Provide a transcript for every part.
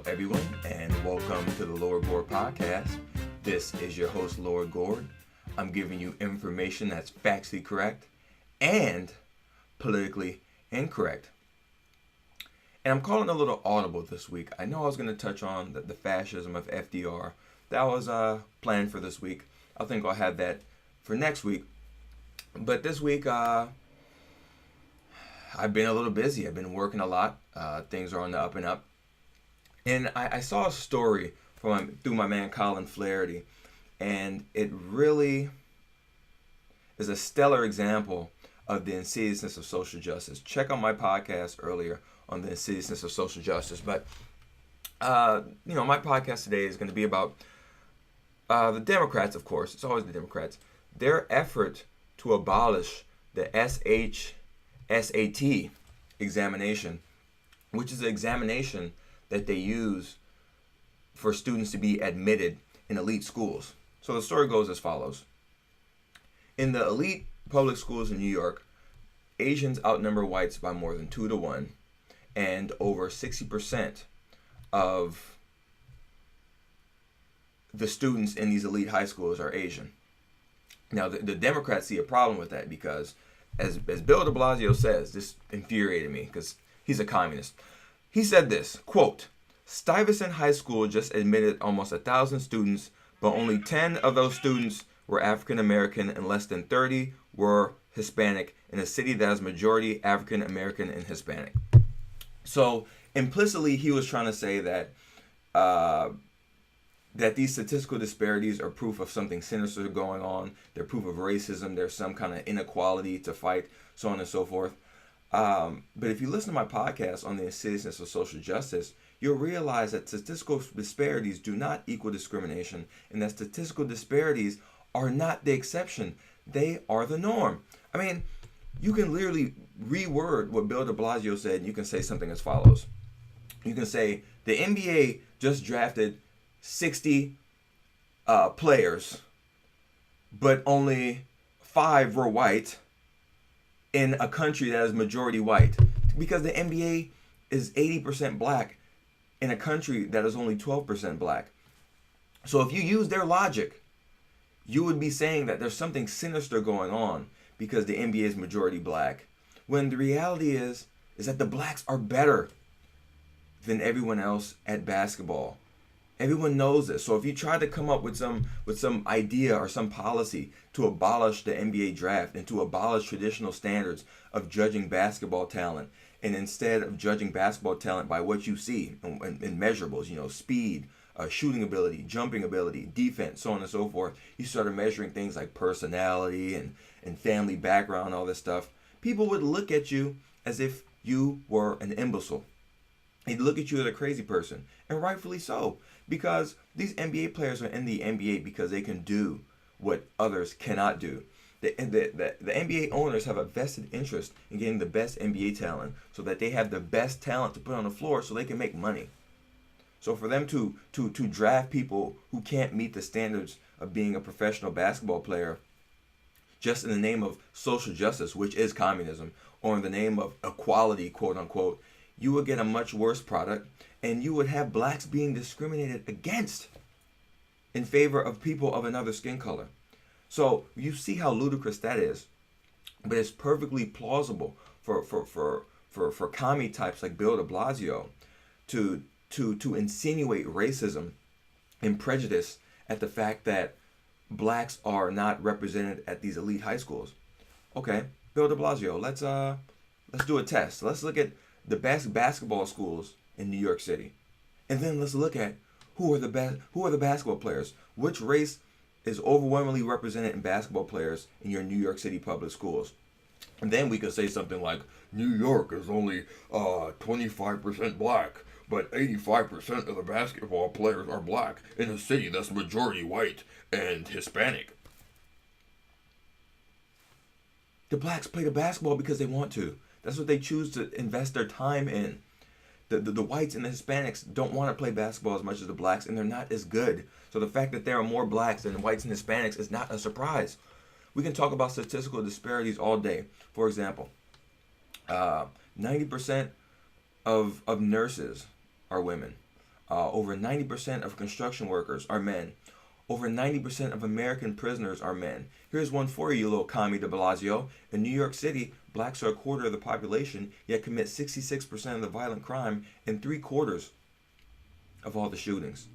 everyone, and welcome to the Lord Gord Podcast. This is your host, Lord Gord. I'm giving you information that's factually correct and politically incorrect. And I'm calling a little audible this week. I know I was going to touch on the fascism of FDR. That was planned for this week. I think I'll have that for next week. But this week, I've been a little busy. I've been working a lot. Things are on the up and up. And I saw a story through my man Colin Flaherty, and it really is a stellar example of the insidiousness of social justice. Check out my podcast earlier on the insidiousness of social justice. But, my podcast today is going to be about the Democrats, of course. It's always the Democrats. Their effort to abolish the SAT examination, which is an examination that they use for students to be admitted in elite schools. So the story goes as follows. In the elite public schools in New York, Asians outnumber whites by more than 2-1, and over 60% of the students in these elite high schools are Asian. Now, the Democrats see a problem with that because, as Bill de Blasio says, this infuriated me because he's a communist. He said this, quote, "Stuyvesant High School just admitted almost 1,000 students, but only 10 of those students were African American and less than 30 were Hispanic in a city that is majority African American and Hispanic." So implicitly, he was trying to say that that these statistical disparities are proof of something sinister going on. They're proof of racism. There's some kind of inequality to fight, so on and so forth. But if you listen to my podcast on the insidiousness of social justice, you'll realize that statistical disparities do not equal discrimination, and that statistical disparities are not the exception. They are the norm. I mean, you can literally reword what Bill de Blasio said, and you can say something as follows. You can say, the NBA just drafted 60 players, but only 5 were white in a country that is majority white. Because the NBA is 80% black in a country that is only 12% black. So if you use their logic, you would be saying that there's something sinister going on because the NBA is majority black, when the reality is that the blacks are better than everyone else at basketball. Everyone knows this. So if you try to come up with some idea or some policy to abolish the NBA draft and to abolish traditional standards of judging basketball talent, and instead of judging basketball talent by what you see in measurables, speed, shooting ability, jumping ability, defense, so on and so forth, you started measuring things like personality and family background, all this stuff, people would look at you as if you were an imbecile. They'd look at you as a crazy person, and rightfully so, because these NBA players are in the NBA because they can do what others cannot do. The NBA owners have a vested interest in getting the best NBA talent so that they have the best talent to put on the floor so they can make money. So for them to draft people who can't meet the standards of being a professional basketball player just in the name of social justice, which is communism, or in the name of equality, quote unquote, you would get a much worse product, and you would have blacks being discriminated against in favor of people of another skin color. So you see how ludicrous that is, but it's perfectly plausible for commie types like Bill de Blasio to insinuate racism and prejudice at the fact that blacks are not represented at these elite high schools. Okay, Bill de Blasio, let's do a test. Let's look at the best basketball schools in New York City, and then let's look at who are the basketball players. Which race is overwhelmingly represented in basketball players in your New York City public schools? And then we could say something like, New York is only 25% black, but 85% of the basketball players are black in a city that's majority white and Hispanic. The blacks play the basketball because they want to. That's what they choose to invest their time in. The whites and the Hispanics don't want to play basketball as much as the blacks, and they're not as good. So the fact that there are more blacks than whites and Hispanics is not a surprise. We can talk about statistical disparities all day. For example, 90% of nurses are women. Over 90% of construction workers are men. Over 90% of American prisoners are men. Here's one for you, little commie de Blasio. In New York City, blacks are a quarter of the population, yet commit 66% of the violent crime and 3/4 of all the shootings.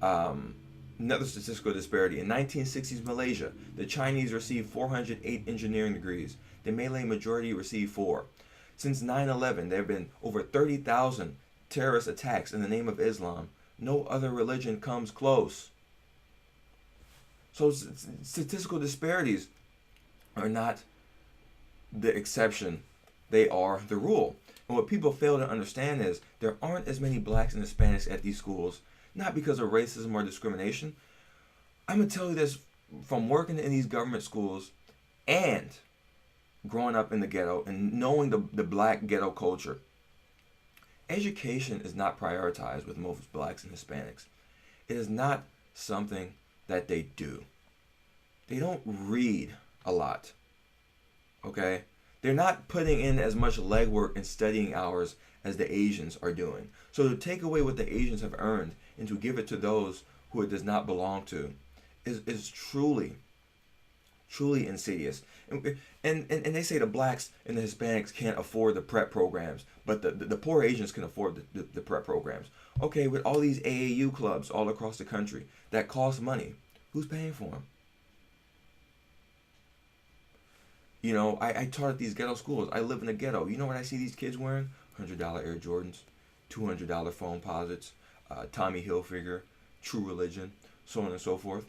Another statistical disparity. In 1960s Malaysia, the Chinese received 408 engineering degrees. The Malay majority received 4. Since 9/11, there have been over 30,000 terrorist attacks in the name of Islam. No other religion comes close. So statistical disparities are not the exception. They are the rule. And what people fail to understand is there aren't as many blacks and Hispanics at these schools, not because of racism or discrimination. I'm going to tell you this from working in these government schools and growing up in the ghetto and knowing the black ghetto culture. Education is not prioritized with most blacks and Hispanics. It is not something that they do. They don't read a lot. Okay? They're not putting in as much legwork and studying hours as the Asians are doing. So to take away what the Asians have earned and to give it to those who it does not belong to is truly insidious. And they say the blacks and the Hispanics can't afford the prep programs, but the poor Asians can afford the prep programs. Okay, with all these AAU clubs all across the country that cost money, who's paying for them? You know, I taught at these ghetto schools. I live in a ghetto. You know what I see these kids wearing? $100 Air Jordans, $200 phone posits, Tommy Hilfiger, True Religion, so on and so forth.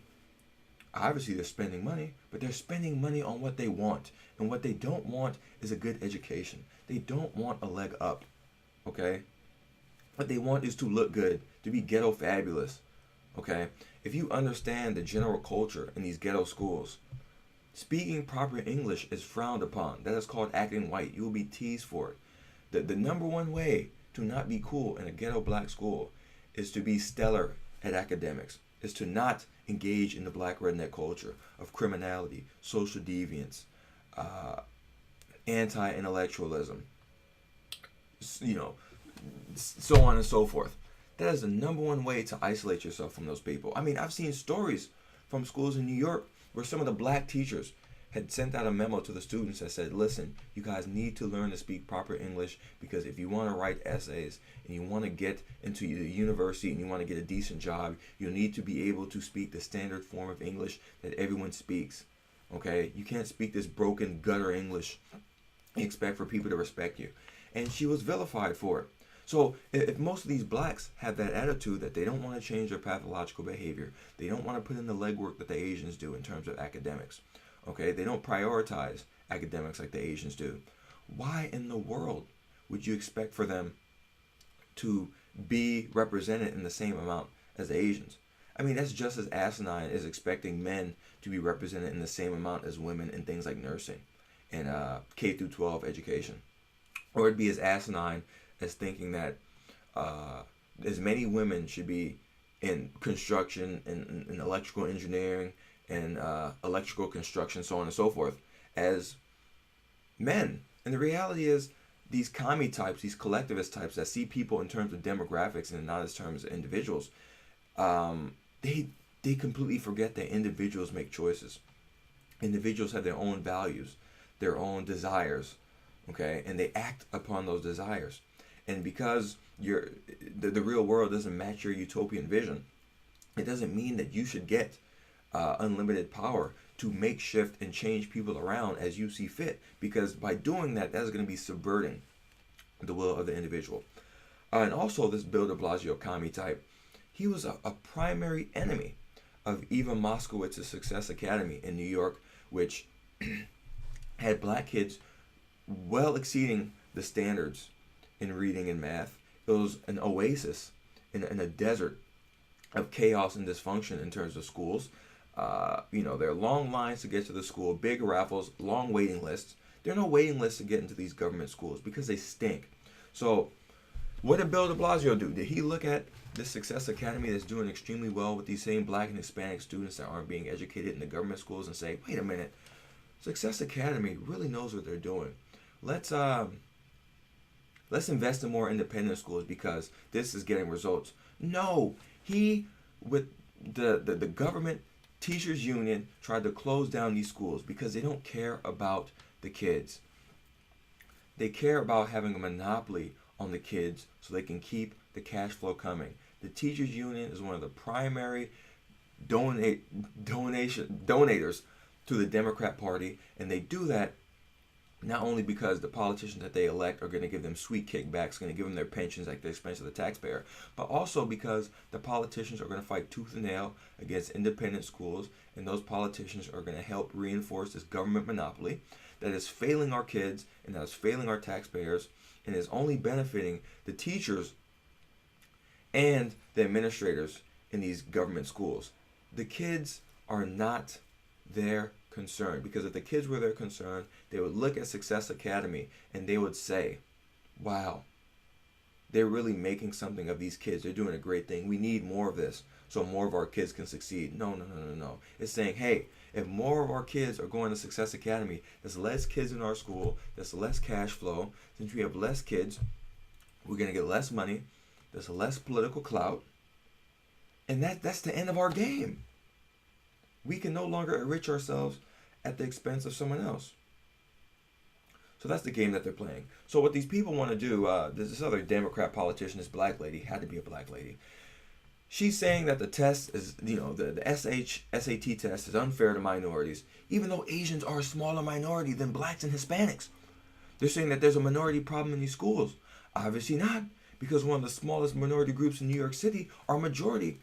Obviously, they're spending money, but they're spending money on what they want. And what they don't want is a good education. They don't want a leg up, okay? What they want is to look good, to be ghetto fabulous, okay? If you understand the general culture in these ghetto schools, speaking proper English is frowned upon. That is called acting white. You will be teased for it. The number one way to not be cool in a ghetto black school is to be stellar at academics, is to not engage in the black redneck culture of criminality, social deviance, anti-intellectualism, you know, so on and so forth. That is the number one way to isolate yourself from those people. I mean, I've seen stories from schools in New York where some of the black teachers had sent out a memo to the students that said, listen, you guys need to learn to speak proper English, because if you want to write essays and you want to get into the university and you want to get a decent job, you'll need to be able to speak the standard form of English that everyone speaks. Okay? You can't speak this broken gutter English and expect for people to respect you. And she was vilified for it. So if most of these blacks have that attitude that they don't want to change their pathological behavior, they don't want to put in the legwork that the Asians do in terms of academics, okay, they don't prioritize academics like the Asians do, why in the world would you expect for them to be represented in the same amount as the Asians? I mean, that's just as asinine as expecting men to be represented in the same amount as women in things like nursing and K through 12 education. Or it'd be as asinine as thinking that as many women should be in construction and electrical engineering and electrical construction, so on and so forth, as men. And the reality is, these commie types, these collectivist types that see people in terms of demographics and not as terms of individuals, they completely forget that individuals make choices. Individuals have their own values, their own desires, okay, and they act upon those desires. And because the real world doesn't match your utopian vision, it doesn't mean that you should get unlimited power to make shift and change people around as you see fit, because by doing that, that's going to be subverting the will of the individual. And also, this Bill de Blasio commie type, he was a primary enemy of Eva Moskowitz's Success Academy in New York, which had black kids well exceeding the standards in reading and math. It was an oasis in a desert of chaos and dysfunction in terms of schools. There are long lines to get to the school, big raffles, long waiting lists. There are no waiting lists to get into these government schools because they stink. So what did Bill de Blasio do? Did he look at this Success Academy that's doing extremely well with these same black and Hispanic students that aren't being educated in the government schools and say, wait a minute, Success Academy really knows what they're doing. Let's Let's invest in more independent schools because this is getting results. No, with the government teachers union tried to close down these schools because they don't care about the kids. They care about having a monopoly on the kids so they can keep the cash flow coming. The teachers union is one of the primary donators to the Democrat Party, and they do that not only because the politicians that they elect are going to give them sweet kickbacks, going to give them their pensions at the expense of the taxpayer, but also because the politicians are going to fight tooth and nail against independent schools, and those politicians are going to help reinforce this government monopoly that is failing our kids and that is failing our taxpayers and is only benefiting the teachers and the administrators in these government schools. The kids are not their concern, because if the kids were their concern, they would look at Success Academy and they would say, wow, they're really making something of these kids. They're doing a great thing. We need more of this so more of our kids can succeed. No. It's saying, hey, if more of our kids are going to Success Academy, there's less kids in our school, there's less cash flow. Since we have less kids, we're going to get less money, there's less political clout, and that's the end of our game. We can no longer enrich ourselves at the expense of someone else. So that's the game that they're playing. So what these people want to do, there's this other Democrat politician, this black lady, had to be a black lady. She's saying that the test is, the SAT test is unfair to minorities, even though Asians are a smaller minority than blacks and Hispanics. They're saying that there's a minority problem in these schools. Obviously not, because one of the smallest minority groups in New York City are majority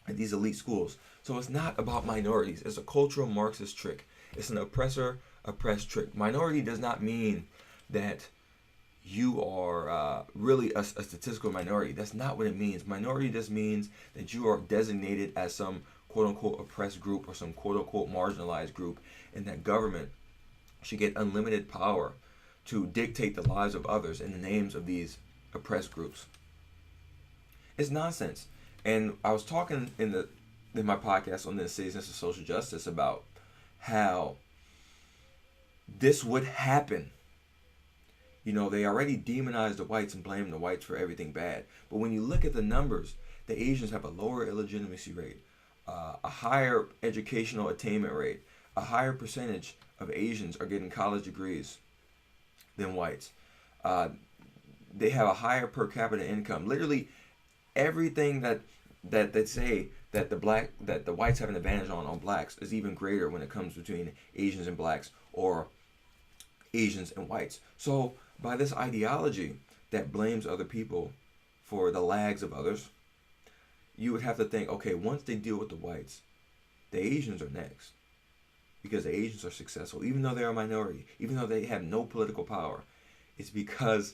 at these elite schools. So it's not about minorities. It's a cultural Marxist trick. It's an oppressed trick. Minority does not mean that you are really a statistical minority. That's not what it means. Minority just means that you are designated as some quote-unquote oppressed group or some quote-unquote marginalized group, and that government should get unlimited power to dictate the lives of others in the names of these oppressed groups. It's nonsense. And I was talking in my podcast on the Citizens of Social Justice about how this would happen. They already demonize the whites and blame the whites for everything bad. But when you look at the numbers, the Asians have a lower illegitimacy rate, a higher educational attainment rate, a higher percentage of Asians are getting college degrees than whites. They have a higher per capita income. Literally everything that they say that the whites have an advantage on blacks is even greater when it comes between Asians and blacks or Asians and whites. So by this ideology that blames other people for the lags of others, you would have to think, okay, once they deal with the whites, the Asians are next. Because the Asians are successful, even though they're a minority, even though they have no political power. It's because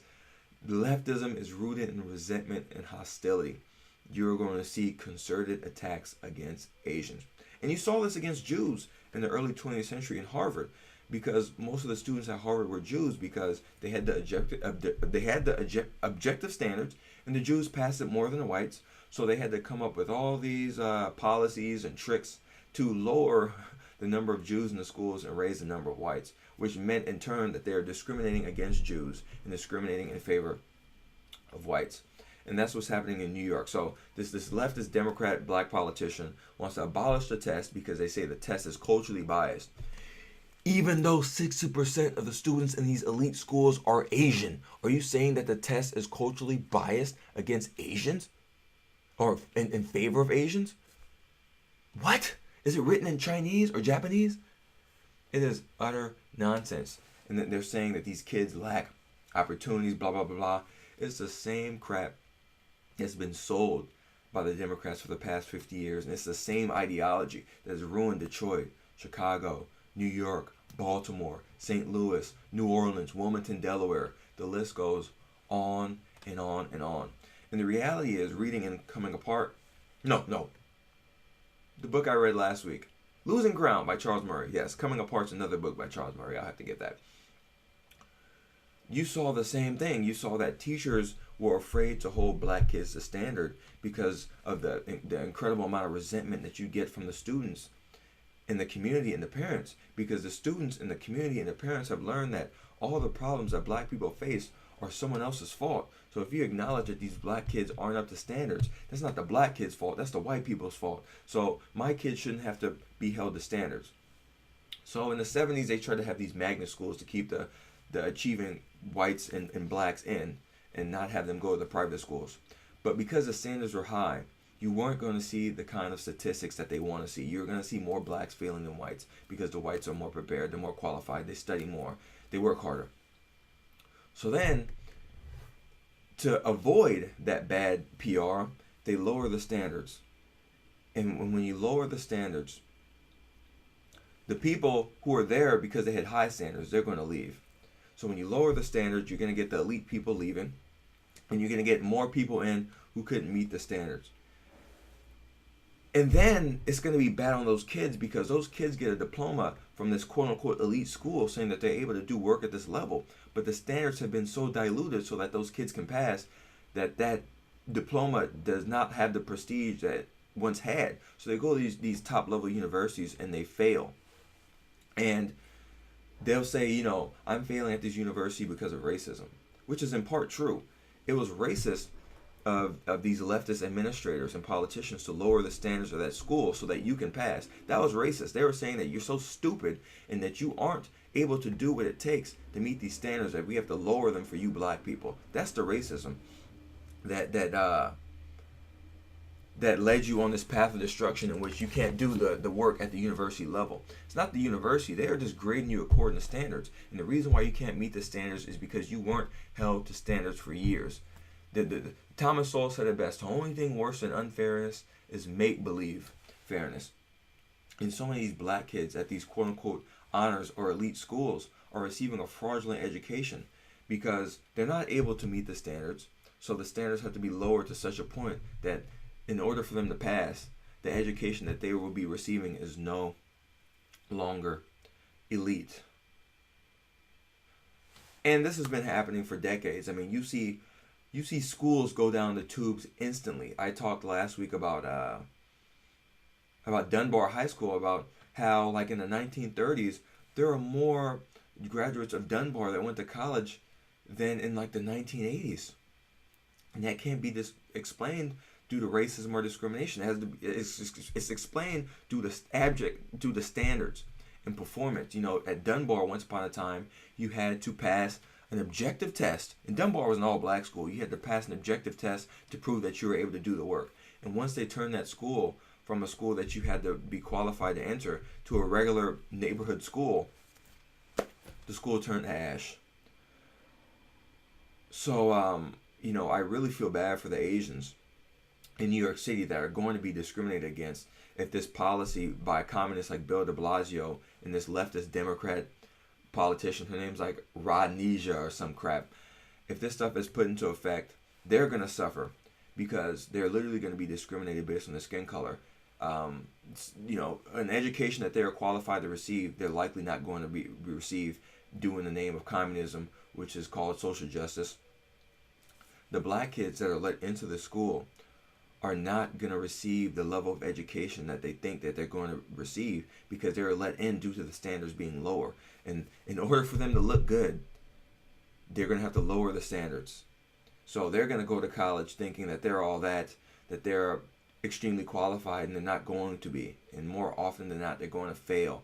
leftism is rooted in resentment and hostility. You're going to see concerted attacks against Asians. And you saw this against Jews in the early 20th century in Harvard, because most of the students at Harvard were Jews because they had the objective standards, and the Jews passed it more than the whites. So they had to come up with all these policies and tricks to lower the number of Jews in the schools and raise the number of whites, which meant in turn that they are discriminating against Jews and discriminating in favor of whites. And that's what's happening in New York. So this leftist Democrat black politician wants to abolish the test because they say the test is culturally biased. Even though 60% of the students in these elite schools are Asian, are you saying that the test is culturally biased against Asians? Or in favor of Asians? What? Is it written in Chinese or Japanese? It is utter nonsense. And then they're saying that these kids lack opportunities, blah, blah, blah, blah. It's the same crap that's been sold by the Democrats for the past 50 years. And it's the same ideology that has ruined Detroit, Chicago, New York, Baltimore, St. Louis, New Orleans, Wilmington, Delaware. The list goes on and on and on. And the reality is, reading and coming apart. No. The book I read last week, Losing Ground by Charles Murray. Yes, Coming Apart's another book by Charles Murray. I'll have to get that. You saw the same thing. You saw that teachers were afraid to hold black kids to standard because of the incredible amount of resentment that you get from the students in the community and the parents, because the students in the community and the parents have learned that all the problems that black people face are someone else's fault. So if you acknowledge that these black kids aren't up to standards, that's not the black kids' fault, that's the white people's fault. So my kids shouldn't have to be held to standards. So in the 70s, they tried to have these magnet schools to keep the achieving whites and blacks in and not have them go to the private schools. But because the standards were high, you weren't going to see the kind of statistics that they want to see. You're going to see more blacks failing than whites because the whites are more prepared, they're more qualified, they study more, they work harder. So then, to avoid that bad PR, they lower the standards. And when you lower the standards, the people who are there because they had high standards, they're going to leave. So when you lower the standards, you're going to get the elite people leaving, and you're going to get more people in who couldn't meet the standards. And then it's going to be bad on those kids because those kids get a diploma from this quote-unquote elite school saying that they're able to do work at this level. But the standards have been so diluted so that those kids can pass that diploma does not have the prestige that it once had. So they go to these top-level universities and they fail. And they'll say, you know, I'm failing at this university because of racism, which is in part true. It was racist of these leftist administrators and politicians to lower the standards of that school so that you can pass. That was racist. They were saying that you're so stupid and that you aren't able to do what it takes to meet these standards, that we have to lower them for you black people. That's the racism that led you on this path of destruction in which you can't do the work at the university level. It's not the university. They are just grading you according to standards. And the reason why you can't meet the standards is because you weren't held to standards for years. Thomas Sowell said it best: the only thing worse than unfairness is make-believe fairness. And so many of these black kids at these quote-unquote honors or elite schools are receiving a fraudulent education because they're not able to meet the standards. So the standards have to be lowered to such a point that in order for them to pass, the education that they will be receiving is no longer elite. And this has been happening for decades. I mean, you see schools go down the tubes instantly. I talked last week about Dunbar High School, about how, like, in the 1930s, there are more graduates of Dunbar that went to college than in, like, the 1980s. And that can't be explained due to racism or discrimination. It's explained due to standards and performance. You know, at Dunbar, once upon a time, you had to pass an objective test. And Dunbar was an all-black school. You had to pass an objective test to prove that you were able to do the work. And once they turned that school from a school that you had to be qualified to enter to a regular neighborhood school, the school turned to ash. So, you know, I really feel bad for the Asians in New York City that are going to be discriminated against if this policy by communists like Bill de Blasio and this leftist Democrat politician, her name's like Rodnesia or some crap, if this stuff is put into effect, they're going to suffer because they're literally going to be discriminated based on their skin color. You know, an education that they're qualified to receive, they're likely not going to be received due in the name of communism, which is called social justice. The black kids that are let into the school are not going to receive the level of education that they think that they're going to receive because they're let in due to the standards being lower. And in order for them to look good, they're going to have to lower the standards. So they're going to go to college thinking that they're all that they're extremely qualified, and they're not going to be. And more often than not, they're going to fail.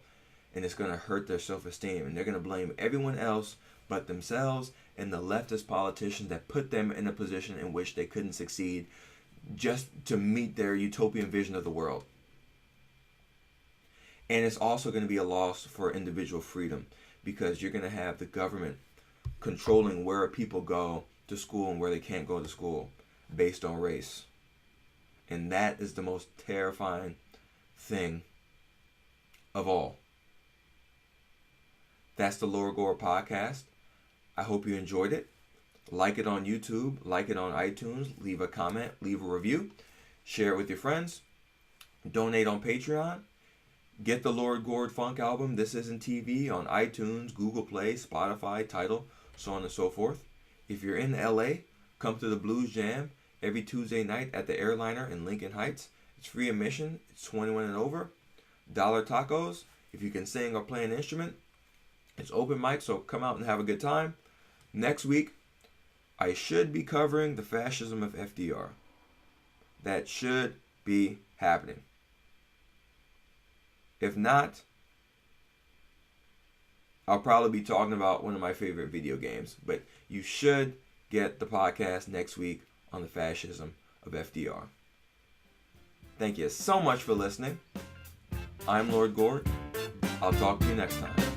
And it's going to hurt their self-esteem. And they're going to blame everyone else but themselves and the leftist politicians that put them in a position in which they couldn't succeed just to meet their utopian vision of the world. And it's also going to be a loss for individual freedom because you're going to have the government controlling where people go to school and where they can't go to school based on race. And that is the most terrifying thing of all. That's the Lord Gord Podcast. I hope you enjoyed it. Like it on YouTube, like it on iTunes, leave a comment, leave a review, share it with your friends, donate on Patreon, get the Lord Gord Funk album, This Isn't TV, on iTunes, Google Play, Spotify, Tidal, so on and so forth. If you're in LA, come to the Blues Jam every Tuesday night at the Airliner in Lincoln Heights. It's free admission, it's 21 and over, $1 tacos. If you can sing or play an instrument, it's open mic, so come out and have a good time. Next week, I should be covering the fascism of FDR. That should be happening. If not, I'll probably be talking about one of my favorite video games. But you should get the podcast next week on the fascism of FDR. Thank you so much for listening. I'm Lord Gord. I'll talk to you next time.